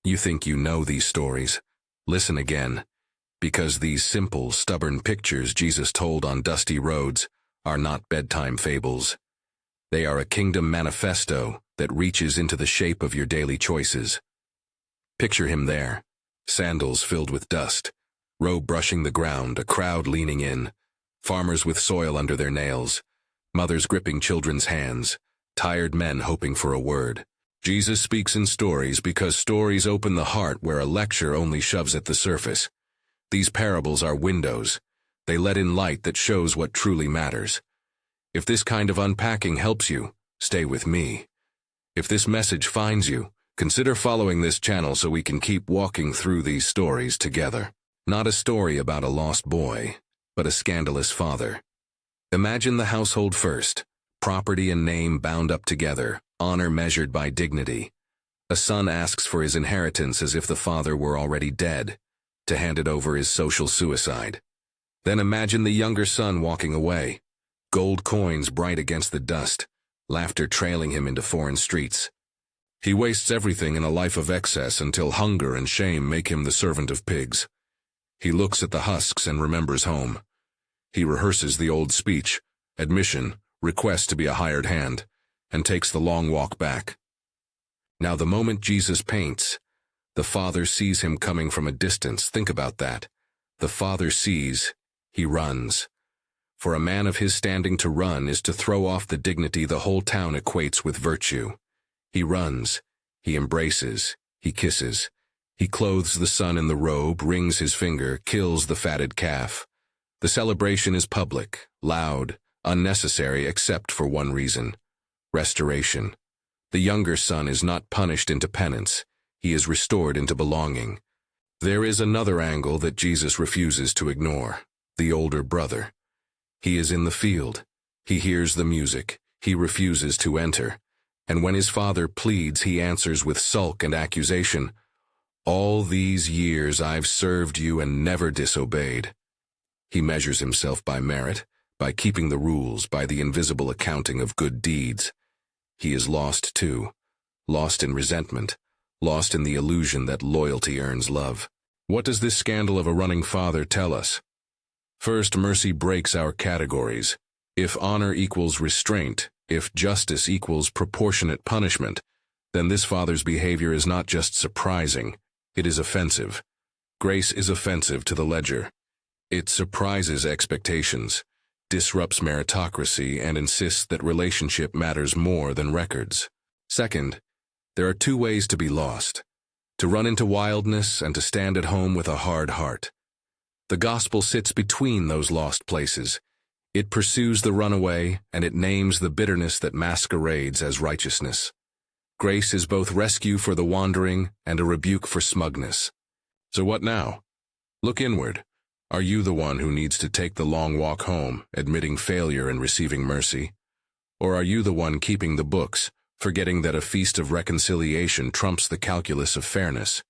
You think you know these stories. Listen again, because these simple, stubborn pictures Jesus told on dusty roads are not bedtime fables. They are a kingdom manifesto that reaches into the shape of your daily choices. Picture him there, sandals filled with dust, robe brushing the ground, a crowd leaning in, farmers with soil under their nails, mothers gripping children's hands, tired men hoping for a word. Jesus speaks in stories because stories open the heart where a lecture only shoves at the surface. These parables are windows. They let in light that shows what truly matters. If this kind of unpacking helps you, stay with me. If this message finds you, consider following this channel so we can keep walking through these stories together. Not a story about a lost boy, but a scandalous father. Imagine the household first, property and name bound up together, honor measured by dignity. A son asks for his inheritance as if the father were already dead. To hand it over is social suicide. Then imagine the younger son walking away, gold coins bright against the dust, laughter trailing him into foreign streets. He wastes everything in a life of excess until hunger and shame make him the servant of pigs. He looks at the husks and remembers home. He rehearses the old speech, admission, request to be a hired hand, and takes the long walk back. Now the moment Jesus paints, the Father sees him coming from a distance. Think about that. The Father sees, he runs. For a man of his standing to run is to throw off the dignity the whole town equates with virtue. He runs, he embraces, he kisses. He clothes the son in the robe, rings his finger, kills the fatted calf. The celebration is public, loud, unnecessary except for one reason: restoration. The younger son is not punished into penance, he is restored into belonging. There is another angle that Jesus refuses to ignore: the older brother. He is in the field, he hears the music, he refuses to enter, and when his father pleads, he answers with sulk and accusation, "All these years I've served you and never disobeyed." He measures himself by merit, by keeping the rules, by the invisible accounting of good deeds. He is lost too, lost in resentment, lost in the illusion that loyalty earns love. What does this scandal of a running father tell us? First, mercy breaks our categories. If honor equals restraint, if justice equals proportionate punishment, then this father's behavior is not just surprising, it is offensive. Grace is offensive to the ledger. It surprises expectations, disrupts meritocracy, and insists that relationship matters more than records. Second, there are two ways to be lost: to run into wildness and to stand at home with a hard heart. The gospel sits between those lost places. It pursues the runaway, and it names the bitterness that masquerades as righteousness. Grace is both rescue for the wandering and a rebuke for smugness. So what now? Look inward. Are you the one who needs to take the long walk home, admitting failure and receiving mercy? Or are you the one keeping the books, forgetting that a feast of reconciliation trumps the calculus of fairness?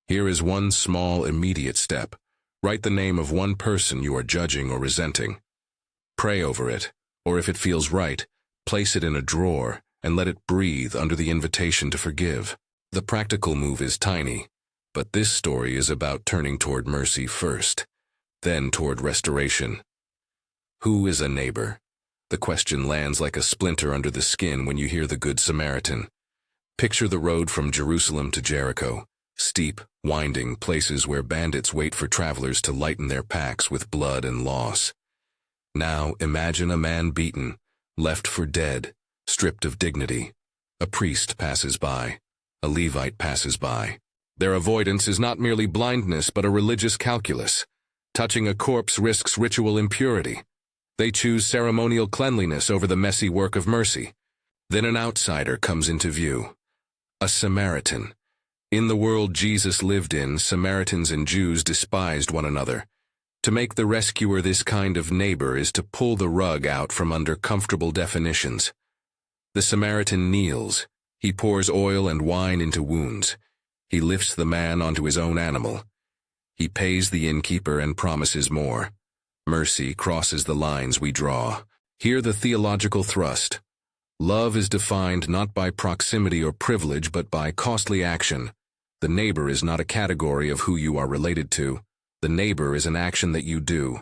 Here is one small, immediate step. Write the name of one person you are judging or resenting. Pray over it, or if it feels right, place it in a drawer and let it breathe under the invitation to forgive. The practical move is tiny, but this story is about turning toward mercy first, then toward restoration. Who is a neighbor? The question lands like a splinter under the skin when you hear the Good Samaritan. Picture the road from Jerusalem to Jericho, steep, winding places where bandits wait for travelers to lighten their packs with blood and loss. Now imagine a man beaten, left for dead, stripped of dignity. A priest passes by. A Levite passes by. Their avoidance is not merely blindness but a religious calculus. Touching a corpse risks ritual impurity. They choose ceremonial cleanliness over the messy work of mercy. Then an outsider comes into view. A Samaritan. In the world Jesus lived in, Samaritans and Jews despised one another. To make the rescuer this kind of neighbor is to pull the rug out from under comfortable definitions. The Samaritan kneels. He pours oil and wine into wounds. He lifts the man onto his own animal. He pays the innkeeper and promises more. Mercy crosses the lines we draw. Hear the theological thrust. Love is defined not by proximity or privilege but by costly action. The neighbor is not a category of who you are related to. The neighbor is an action that you do.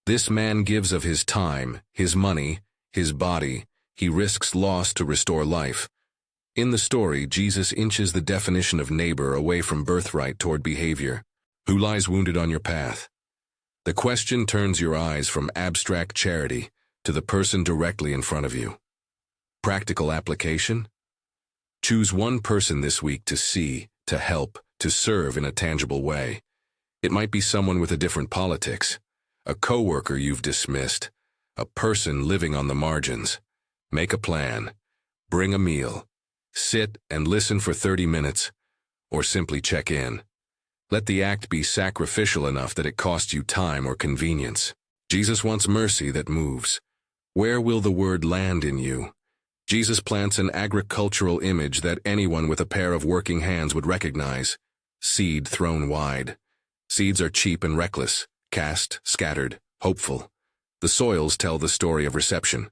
This man gives of his time, his money, his body. He risks loss to restore life. In the story, Jesus inches the definition of neighbor away from birthright toward behavior. Who lies wounded on your path? The question turns your eyes from abstract charity to the person directly in front of you. Practical application? Choose one person this week to see, to help, to serve in a tangible way. It might be someone with a different politics, a coworker you've dismissed, a person living on the margins. Make a plan. Bring a meal. Sit and listen for 30 minutes, or simply check in. Let the act be sacrificial enough that it costs you time or convenience. Jesus wants mercy that moves. Where will the word land in you? Jesus plants an agricultural image that anyone with a pair of working hands would recognize. Seed thrown wide. Seeds are cheap and reckless, cast, scattered, hopeful. The soils tell the story of reception.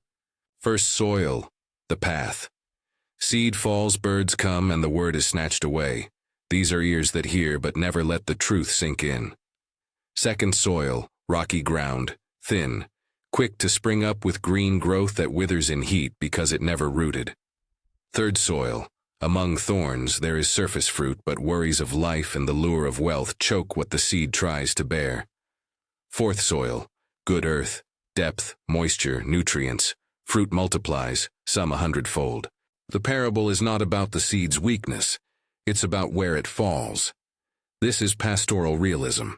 First soil, the path. Seed falls, birds come, and the word is snatched away. These are ears that hear but never let the truth sink in. Second soil, rocky ground, thin, quick to spring up with green growth that withers in heat because it never rooted. Third soil, among thorns there is surface fruit, but worries of life and the lure of wealth choke what the seed tries to bear. Fourth soil, good earth, depth, moisture, nutrients. Fruit multiplies, some 100-fold. The parable is not about the seed's weakness. It's about where it falls. This is pastoral realism.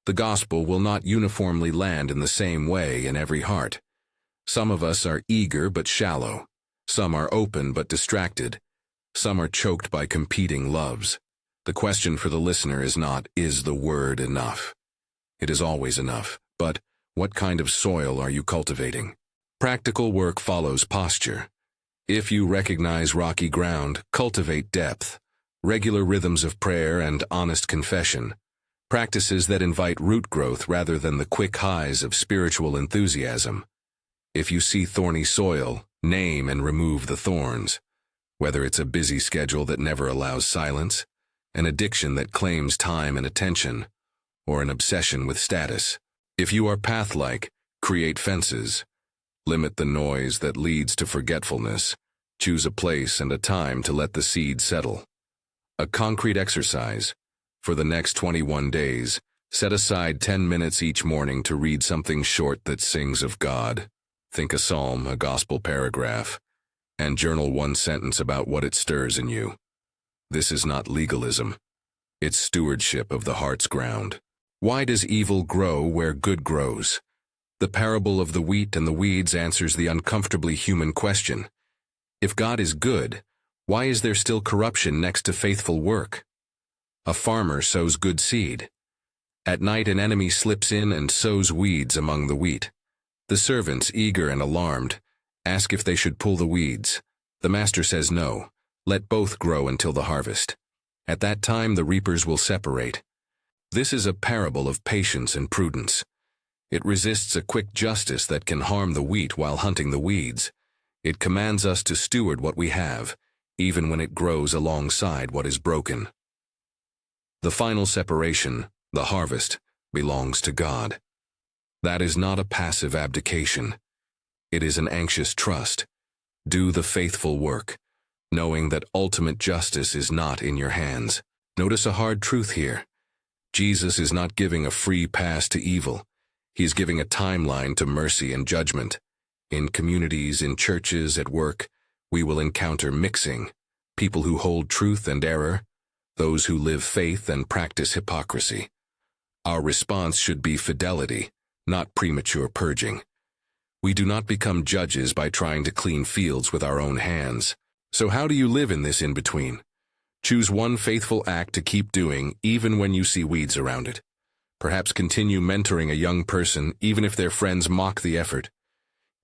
The gospel will not uniformly land in the same way in every heart. Some of us are eager but shallow. Some are open but distracted. Some are choked by competing loves. The question for the listener is not, is the word enough? It is always enough, but what kind of soil are you cultivating? Practical work follows posture. If you recognize rocky ground, cultivate depth. Regular rhythms of prayer and honest confession, practices that invite root growth rather than the quick highs of spiritual enthusiasm. If you see thorny soil, name and remove the thorns. Whether it's a busy schedule that never allows silence, an addiction that claims time and attention, or an obsession with status. If you are path-like, create fences. Limit the noise that leads to forgetfulness. Choose a place and a time to let the seed settle. A concrete exercise. For the next 21 days, set aside 10 minutes each morning to read something short that sings of God. Think a psalm, a gospel paragraph, and journal one sentence about what it stirs in you. This is not legalism. It's stewardship of the heart's ground. Why does evil grow where good grows? The parable of the wheat and the weeds answers the uncomfortably human question. If God is good, why is there still corruption next to faithful work? A farmer sows good seed. At night an enemy slips in and sows weeds among the wheat. The servants, eager and alarmed, ask if they should pull the weeds. The master says no, let both grow until the harvest. At that time the reapers will separate. This is a parable of patience and prudence. It resists a quick justice that can harm the wheat while hunting the weeds. It commands us to steward what we have, even when it grows alongside what is broken. The final separation, the harvest, belongs to God. That is not a passive abdication. It is an anxious trust. Do the faithful work, knowing that ultimate justice is not in your hands. Notice a hard truth here. Jesus is not giving a free pass to evil. He's giving a timeline to mercy and judgment. In communities, in churches, at work, we will encounter mixing, people who hold truth and error, those who live faith and practice hypocrisy. Our response should be fidelity, not premature purging. We do not become judges by trying to clean fields with our own hands. So how do you live in this in-between? Choose one faithful act to keep doing even when you see weeds around it. Perhaps continue mentoring a young person even if their friends mock the effort.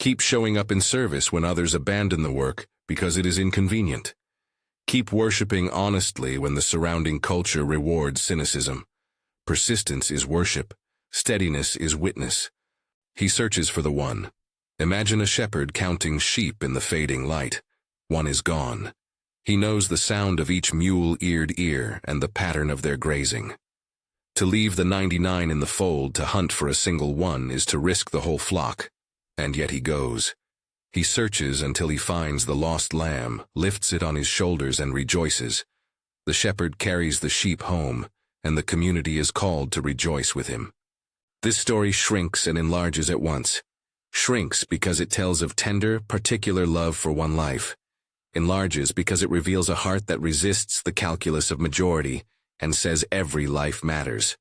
Keep showing up in service when others abandon the work because it is inconvenient. Keep worshiping honestly when the surrounding culture rewards cynicism. Persistence is worship. Steadiness is witness. He searches for the one. Imagine a shepherd counting sheep in the fading light. One is gone. He knows the sound of each mule-eared ear and the pattern of their grazing. To leave the 99 in the fold to hunt for a single one is to risk the whole flock, and yet he goes. He searches until he finds the lost lamb, lifts it on his shoulders and rejoices. The shepherd carries the sheep home, and the community is called to rejoice with him. This story shrinks and enlarges at once. Shrinks because it tells of tender, particular love for one life. Enlarges because it reveals a heart that resists the calculus of majority and says every life matters.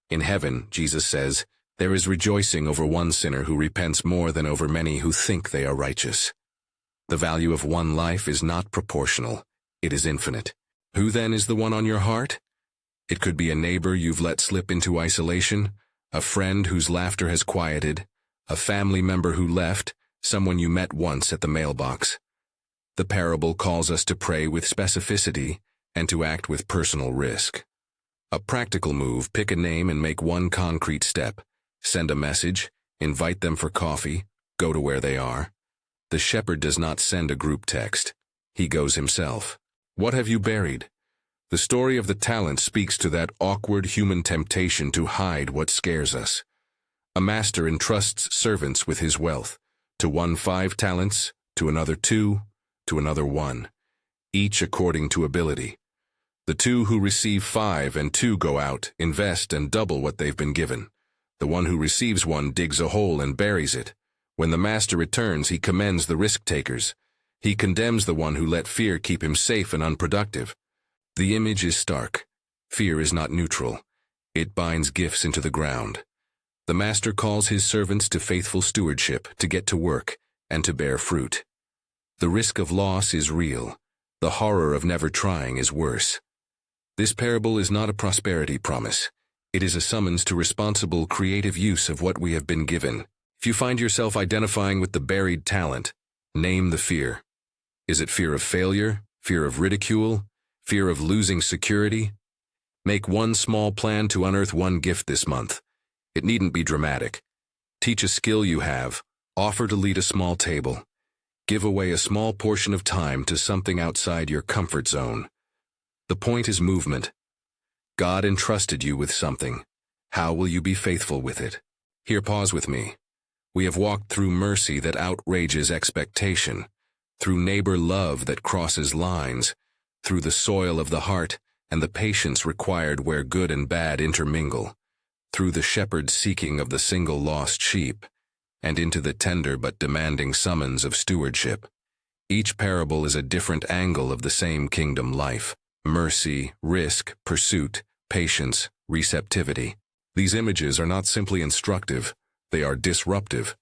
In heaven, Jesus says, there is rejoicing over one sinner who repents more than over many who think they are righteous. The value of one life is not proportional, it is infinite. Who then is the one on your heart? It could be a neighbor you've let slip into isolation, a friend whose laughter has quieted, a family member who left, someone you met once at the mailbox. The parable calls us to pray with specificity and to act with personal risk. A practical move: pick a name and make one concrete step. Send a message, invite them for coffee, go to where they are. The shepherd does not send a group text. He goes himself. What have you buried? The story of the talent speaks to that awkward human temptation to hide what scares us. A master entrusts servants with his wealth. To one 5 talents, to another 2, to another 1, each according to ability. The 2 who receive 5 and 2 go out, invest and double what they've been given. The one who receives 1 digs a hole and buries it. When the master returns, he commends the risk-takers. He condemns the one who let fear keep him safe and unproductive. The image is stark. Fear is not neutral. It binds gifts into the ground. The master calls his servants to faithful stewardship, to get to work, and to bear fruit. The risk of loss is real. The horror of never trying is worse. This parable is not a prosperity promise. It is a summons to responsible, creative use of what we have been given. If you find yourself identifying with the buried talent, name the fear. Is it fear of failure, fear of ridicule, fear of losing security? Make one small plan to unearth one gift this month. It needn't be dramatic. Teach a skill you have. Offer to lead a small table. Give away a small portion of time to something outside your comfort zone. The point is movement. God entrusted you with something. How will you be faithful with it? Here, pause with me. We have walked through mercy that outrages expectation, through neighbor love that crosses lines, through the soil of the heart and the patience required where good and bad intermingle, through the shepherd's seeking of the single lost sheep, and into the tender but demanding summons of stewardship. Each parable is a different angle of the same kingdom life: mercy, risk, pursuit, patience, receptivity. These images are not simply instructive, they are disruptive.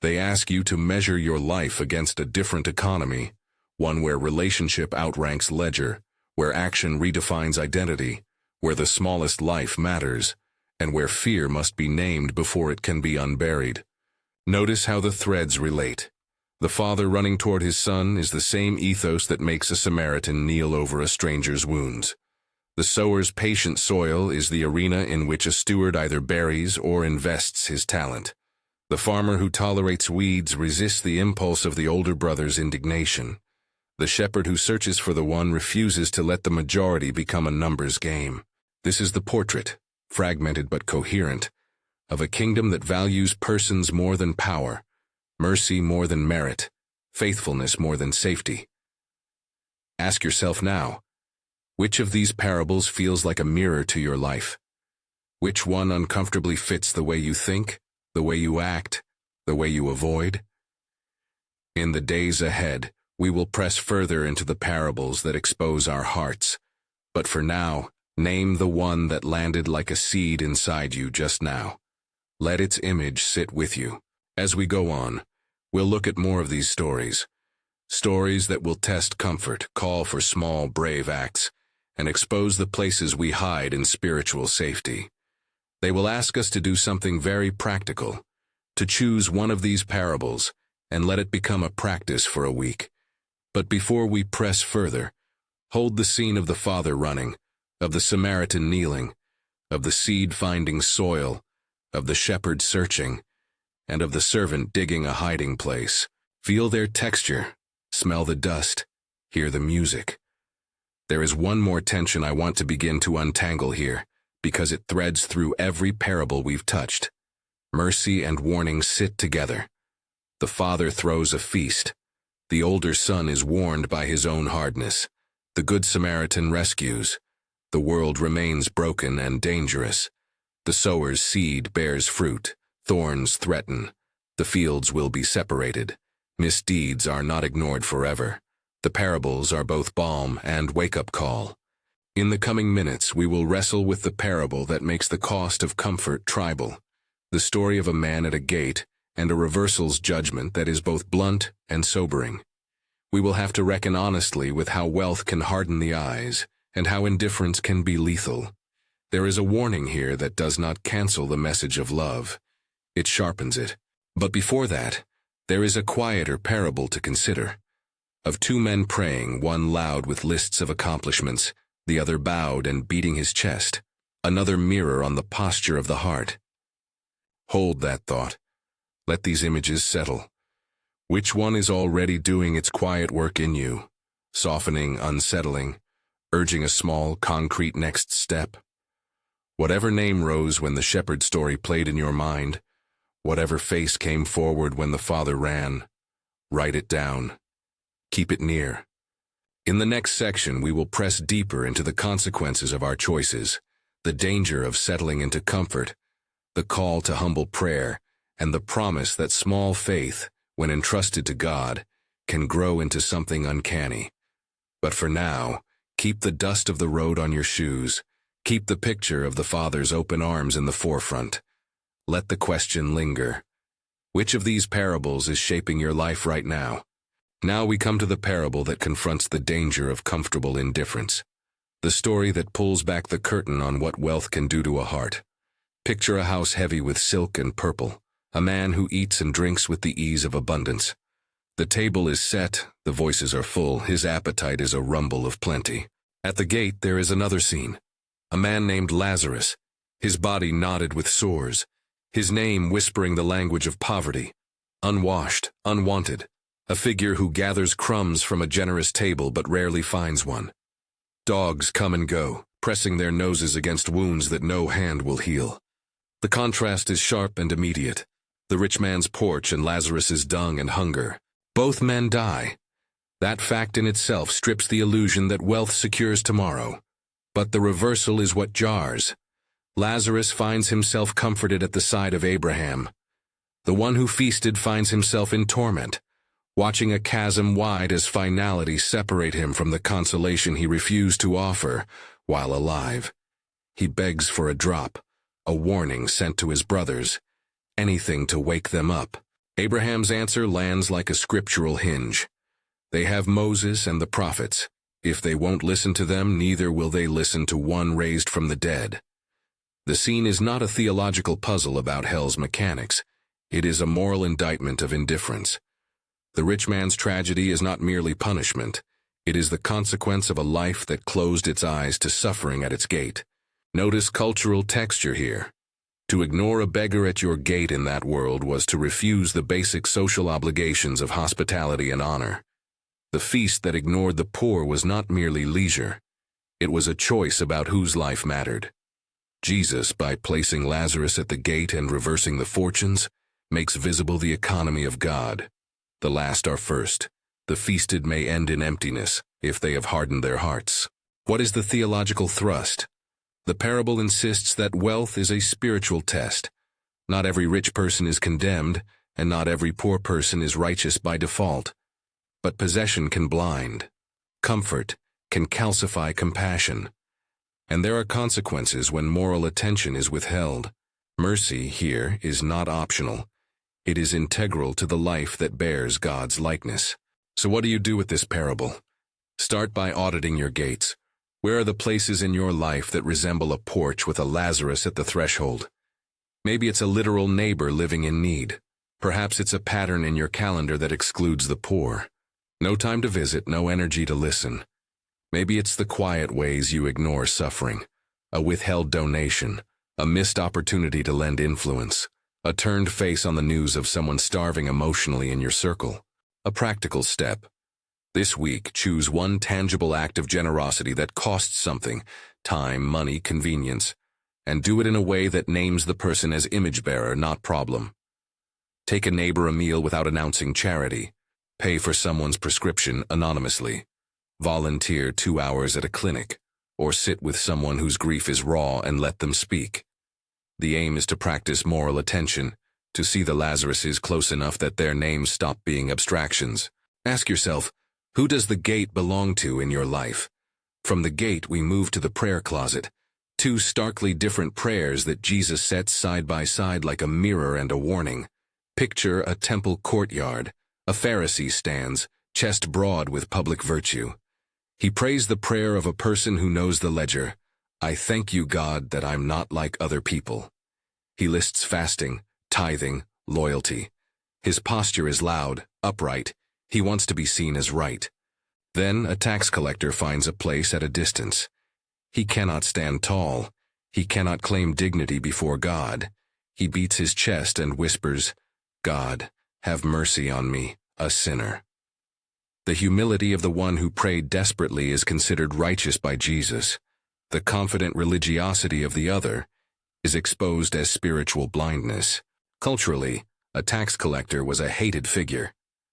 They ask you to measure your life against a different economy, one where relationship outranks ledger, where action redefines identity, where the smallest life matters, and where fear must be named before it can be unburied. Notice how the threads relate. The father running toward his son is the same ethos that makes a Samaritan kneel over a stranger's wounds. The sower's patient soil is the arena in which a steward either buries or invests his talent. The farmer who tolerates weeds resists the impulse of the older brother's indignation. The shepherd who searches for the one refuses to let the majority become a numbers game. This is the portrait, fragmented but coherent, of a kingdom that values persons more than power, mercy more than merit, faithfulness more than safety. Ask yourself now, which of these parables feels like a mirror to your life? Which one uncomfortably fits the way you think, the way you act, the way you avoid? In the days ahead, we will press further into the parables that expose our hearts. But for now, name the one that landed like a seed inside you just now. Let its image sit with you. As we go on, we'll look at more of these stories. Stories that will test comfort, call for small, brave acts, and expose the places we hide in spiritual safety. They will ask us to do something very practical, to choose one of these parables and let it become a practice for a week. But before we press further, hold the scene of the father running, of the Samaritan kneeling, of the seed finding soil, of the shepherd searching, and of the servant digging a hiding place. Feel their texture, smell the dust, hear the music. There is one more tension I want to begin to untangle here, because it threads through every parable we've touched. Mercy and warning sit together. The father throws a feast. The older son is warned by his own hardness. The Good Samaritan rescues. The world remains broken and dangerous. The sower's seed bears fruit. Thorns threaten. The fields will be separated. Misdeeds are not ignored forever. The parables are both balm and wake-up call. In the coming minutes, we will wrestle with the parable that makes the cost of comfort tribal, the story of a man at a gate, and a reversal's judgment that is both blunt and sobering. We will have to reckon honestly with how wealth can harden the eyes, and how indifference can be lethal. There is a warning here that does not cancel the message of love. It sharpens it. But before that, there is a quieter parable to consider. Of two men praying, one loud with lists of accomplishments, the other bowed and beating his chest, another mirror on the posture of the heart. Hold that thought. Let these images settle. Which one is already doing its quiet work in you, softening, unsettling, urging a small, concrete next step? Whatever name rose when the shepherd story played in your mind, whatever face came forward when the father ran, write it down. Keep it near. In the next section, we will press deeper into the consequences of our choices, the danger of settling into comfort, the call to humble prayer, and the promise that small faith, when entrusted to God, can grow into something uncanny. But for now, keep the dust of the road on your shoes. Keep the picture of the Father's open arms in the forefront. Let the question linger. Which of these parables is shaping your life right now? Now we come to the parable that confronts the danger of comfortable indifference. The story that pulls back the curtain on what wealth can do to a heart. Picture a house heavy with silk and purple, a man who eats and drinks with the ease of abundance. The table is set, the voices are full, his appetite is a rumble of plenty. At the gate there is another scene. A man named Lazarus, his body knotted with sores, his name whispering the language of poverty. Unwashed, unwanted, a figure who gathers crumbs from a generous table but rarely finds one. Dogs come and go, pressing their noses against wounds that no hand will heal. The contrast is sharp and immediate. The rich man's porch and Lazarus's dung and hunger. Both men die. That fact in itself strips the illusion that wealth secures tomorrow. But the reversal is what jars. Lazarus finds himself comforted at the side of Abraham. The one who feasted finds himself in torment, watching a chasm wide as finality separate him from the consolation he refused to offer while alive. He begs for a drop, a warning sent to his brothers, anything to wake them up. Abraham's answer lands like a scriptural hinge. They have Moses and the prophets. If they won't listen to them, neither will they listen to one raised from the dead. The scene is not a theological puzzle about hell's mechanics. It is a moral indictment of indifference. The rich man's tragedy is not merely punishment. It is the consequence of a life that closed its eyes to suffering at its gate. Notice cultural texture here. To ignore a beggar at your gate in that world was to refuse the basic social obligations of hospitality and honor. The feast that ignored the poor was not merely leisure. It was a choice about whose life mattered. Jesus, by placing Lazarus at the gate and reversing the fortunes, makes visible the economy of God. The last are first. The feasted may end in emptiness if they have hardened their hearts. What is the theological thrust? The parable insists that wealth is a spiritual test. Not every rich person is condemned, and not every poor person is righteous by default. But possession can blind. Comfort can calcify compassion. And there are consequences when moral attention is withheld. Mercy here is not optional. It is integral to the life that bears God's likeness. So what do you do with this parable? Start by auditing your gates. Where are the places in your life that resemble a porch with a Lazarus at the threshold? Maybe it's a literal neighbor living in need. Perhaps it's a pattern in your calendar that excludes the poor. No time to visit, no energy to listen. Maybe it's the quiet ways you ignore suffering. A withheld donation, a missed opportunity to lend influence, a turned face on the news of someone starving emotionally in your circle. A practical step. This week, choose one tangible act of generosity that costs something, time, money, convenience, and do it in a way that names the person as image bearer, not problem. Take a neighbor a meal without announcing charity. Pay for someone's prescription anonymously. Volunteer 2 hours at a clinic, or sit with someone whose grief is raw and let them speak. The aim is to practice moral attention, to see the Lazaruses close enough that their names stop being abstractions. Ask yourself, who does the gate belong to in your life? From the gate we move to the prayer closet, two starkly different prayers that Jesus sets side by side like a mirror and a warning. Picture a temple courtyard. A Pharisee stands, chest broad with public virtue. He prays the prayer of a person who knows the ledger. I thank you, God, that I'm not like other people. He lists fasting, tithing, loyalty. His posture is loud, upright. He wants to be seen as right. Then a tax collector finds a place at a distance. He cannot stand tall. He cannot claim dignity before God. He beats his chest and whispers, God, have mercy on me, a sinner. The humility of the one who prayed desperately is considered righteous by Jesus. The confident religiosity of the other is exposed as spiritual blindness. Culturally, a tax collector was a hated figure,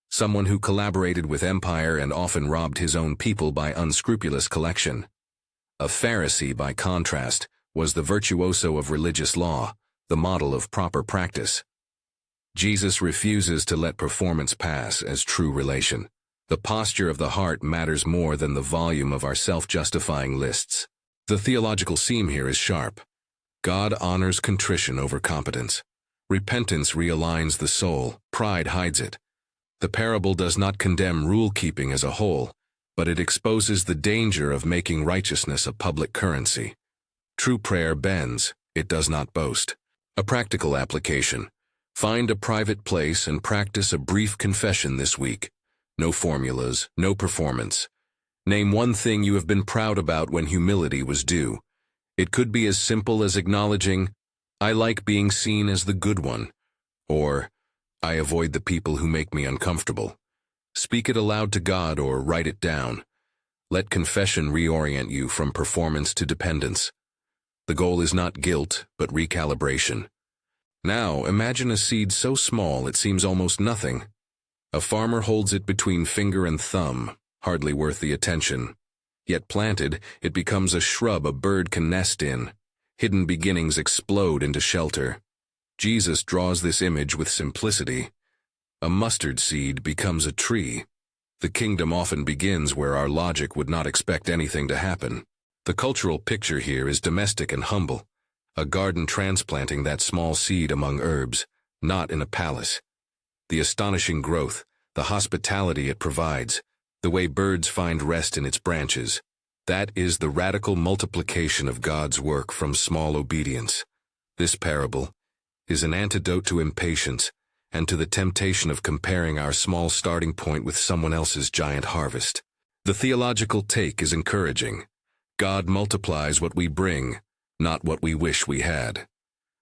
someone who collaborated with empire and often robbed his own people by unscrupulous collection. A Pharisee, by contrast, was the virtuoso of religious law, the model of proper practice. Jesus refuses to let performance pass as true relation. The posture of the heart matters more than the volume of our self-justifying lists. The theological seam here is sharp. God honors contrition over competence. Repentance realigns the soul, pride hides it. The parable does not condemn rule-keeping as a whole, but it exposes the danger of making righteousness a public currency. True prayer bends, it does not boast. A practical application. Find a private place and practice a brief confession this week. No formulas, no performance. Name one thing you have been proud about when humility was due. It could be as simple as acknowledging, I like being seen as the good one, or I avoid the people who make me uncomfortable. Speak it aloud to God or write it down. Let confession reorient you from performance to dependence. The goal is not guilt, but recalibration. Now, imagine a seed so small it seems almost nothing. A farmer holds it between finger and thumb, hardly worth the attention. Yet planted, it becomes a shrub a bird can nest in. Hidden beginnings explode into shelter. Jesus draws this image with simplicity. A mustard seed becomes a tree. The kingdom often begins where our logic would not expect anything to happen. The cultural picture here is domestic and humble. A garden transplanting that small seed among herbs, not in a palace. The astonishing growth, the hospitality it provides, the way birds find rest in its branches. That is the radical multiplication of God's work from small obedience. This parable is an antidote to impatience and to the temptation of comparing our small starting point with someone else's giant harvest. The theological take is encouraging. God multiplies what we bring, not what we wish we had.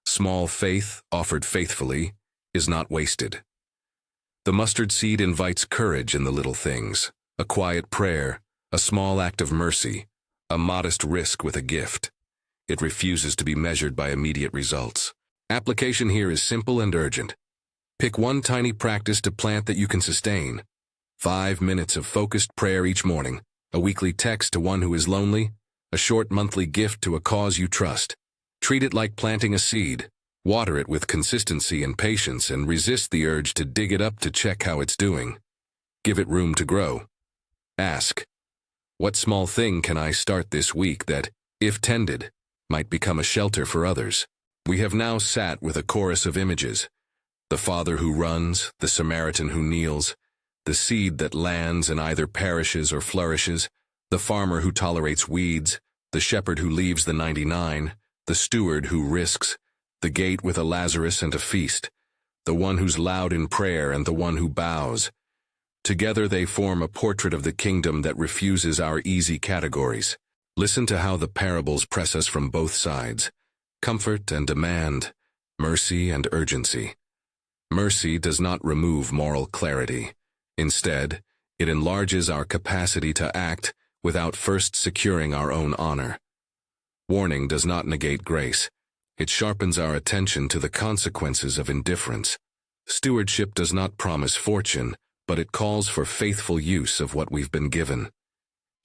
Small faith, offered faithfully, is not wasted. The mustard seed invites courage in the little things, a quiet prayer, a small act of mercy, a modest risk with a gift. It refuses to be measured by immediate results. Application here is simple and urgent. Pick one tiny practice to plant that you can sustain. 5 minutes of focused prayer each morning, a weekly text to one who is lonely, a short monthly gift to a cause you trust. Treat it like planting a seed. Water it with consistency and patience and resist the urge to dig it up to check how it's doing. Give it room to grow. Ask, what small thing can I start this week that, if tended, might become a shelter for others? We have now sat with a chorus of images. The father who runs, the Samaritan who kneels, the seed that lands and either perishes or flourishes, the farmer who tolerates weeds, the shepherd who leaves the 99, the steward who risks, the gate with a Lazarus and a feast, the one who's loud in prayer and the one who bows. Together they form a portrait of the kingdom that refuses our easy categories. Listen to how the parables press us from both sides. Comfort and demand, mercy and urgency. Mercy does not remove moral clarity. Instead, It enlarges our capacity to act without first securing our own honor. Warning does not negate grace. It sharpens our attention to the consequences of indifference. Stewardship does not promise fortune, but it calls for faithful use of what we've been given.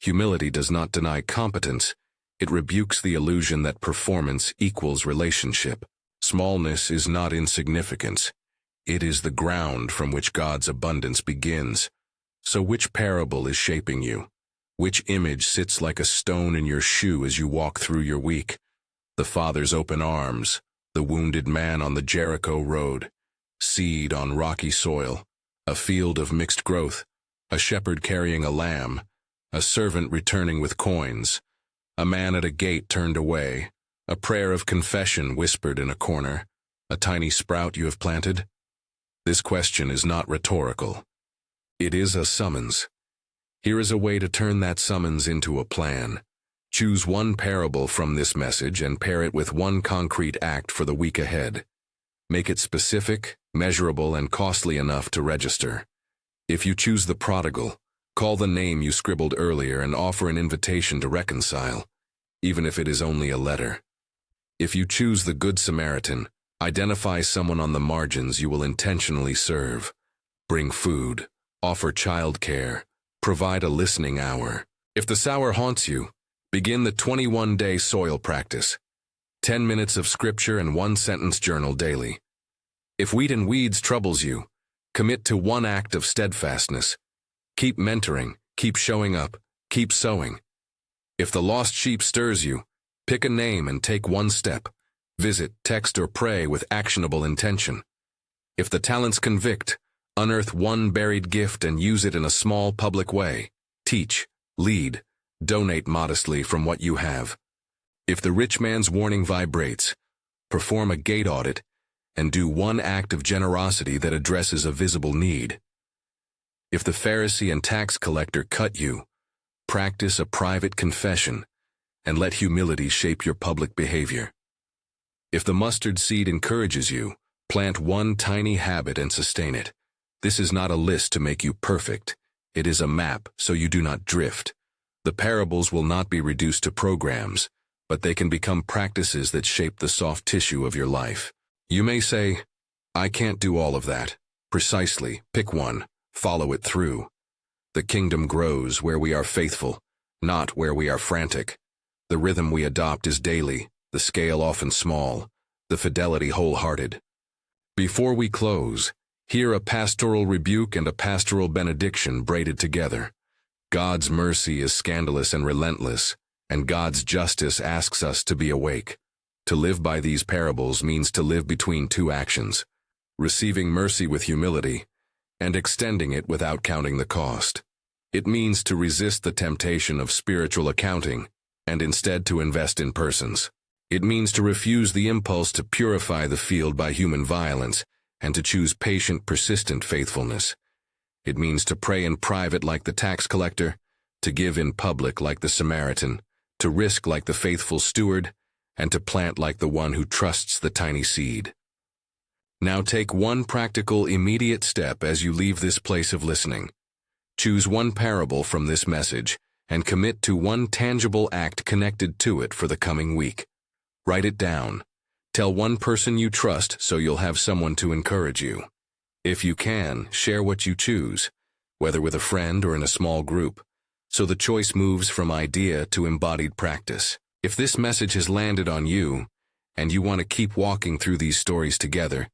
Humility does not deny competence. It rebukes the illusion that performance equals relationship. Smallness is not insignificance. It is the ground from which God's abundance begins. So which parable is shaping you? Which image sits like a stone in your shoe as you walk through your week? The Father's open arms, the wounded man on the Jericho road, seed on rocky soil, a field of mixed growth, a shepherd carrying a lamb, a servant returning with coins, a man at a gate turned away, a prayer of confession whispered in a corner, a tiny sprout you have planted? This question is not rhetorical. It is a summons. Here is a way to turn that summons into a plan. Choose one parable from this message and pair it with one concrete act for the week ahead. Make it specific, measurable, and costly enough to register. If you choose the prodigal, call the name you scribbled earlier and offer an invitation to reconcile, even if it is only a letter. If you choose the Good Samaritan, identify someone on the margins you will intentionally serve. Bring food, offer childcare, provide a listening hour. If the sour haunts you, begin the 21-day soil practice. 10 minutes of scripture and 1-sentence journal daily. If wheat and weeds troubles you, commit to one act of steadfastness. Keep mentoring, keep showing up, keep sowing. If the lost sheep stirs you, pick a name and take one step. Visit, text, or pray with actionable intention. If the talents convict, unearth one buried gift and use it in a small public way. Teach, lead, donate modestly from what you have. If the rich man's warning vibrates, perform a gate audit and do one act of generosity that addresses a visible need. If the Pharisee and tax collector cut you, practice a private confession and let humility shape your public behavior. If the mustard seed encourages you, plant one tiny habit and sustain it. This is not a list to make you perfect. It is a map so you do not drift. The parables will not be reduced to programs, but they can become practices that shape the soft tissue of your life. You may say, I can't do all of that. Precisely, pick one, follow it through. The kingdom grows where we are faithful, not where we are frantic. The rhythm we adopt is daily, the scale often small, the fidelity wholehearted. Before we close, hear a pastoral rebuke and a pastoral benediction braided together. God's mercy is scandalous and relentless, and God's justice asks us to be awake. To live by these parables means to live between two actions, receiving mercy with humility and extending it without counting the cost. It means to resist the temptation of spiritual accounting and instead to invest in persons. It means to refuse the impulse to purify the field by human violence and to choose patient, persistent faithfulness. It means to pray in private like the tax collector, to give in public like the Samaritan, to risk like the faithful steward, and to plant like the one who trusts the tiny seed. Now take one practical, immediate step as you leave this place of listening. Choose one parable from this message and commit to one tangible act connected to it for the coming week. Write it down. Tell one person you trust so you'll have someone to encourage you. If you can, share what you choose, whether with a friend or in a small group, so the choice moves from idea to embodied practice. If this message has landed on you, and you want to keep walking through these stories together,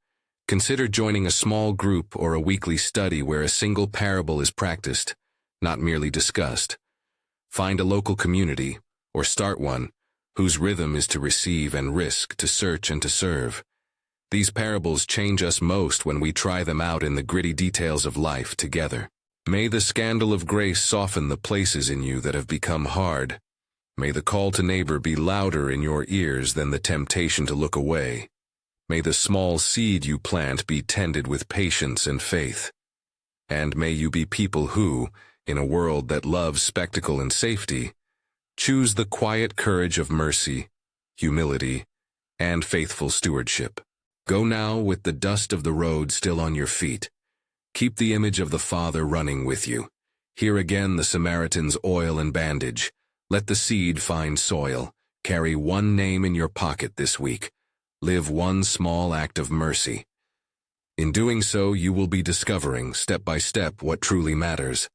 consider joining a small group or a weekly study where a single parable is practiced, not merely discussed. Find a local community, or start one, whose rhythm is to receive and risk, to search and to serve. These parables change us most when we try them out in the gritty details of life together. May the scandal of grace soften the places in you that have become hard. May the call to neighbor be louder in your ears than the temptation to look away. May the small seed you plant be tended with patience and faith. And may you be people who, in a world that loves spectacle and safety, choose the quiet courage of mercy, humility, and faithful stewardship. Go now with the dust of the road still on your feet. Keep the image of the Father running with you. Here again the Samaritan's oil and bandage. Let the seed find soil. Carry one name in your pocket this week. Live one small act of mercy. In doing so, you will be discovering, step by step, what truly matters.